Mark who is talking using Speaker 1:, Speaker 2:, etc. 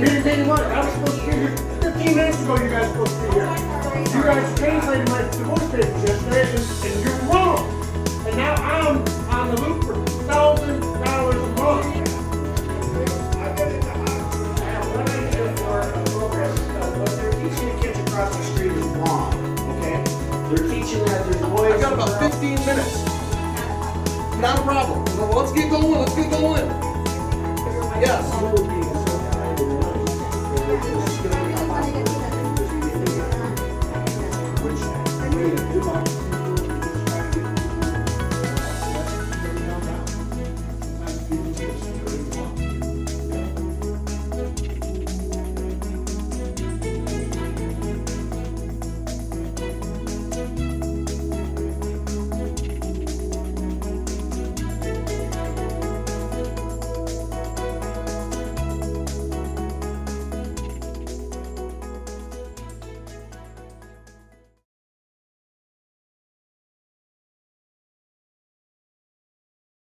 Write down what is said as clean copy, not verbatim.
Speaker 1: Meeting what? I was supposed to be here 15 minutes ago. You guys were supposed to be here. You guys translated my divorce papers yesterday, and you're wrong. And now I'm on the loop for $1,000 a month. I've been in the hospital. I have one idea for a program because what they're teaching the kids across the street is wrong. Okay? They're teaching that there's boys.
Speaker 2: I got about 15 minutes. Not a problem. Well, let's get going. Let's get going. Yes.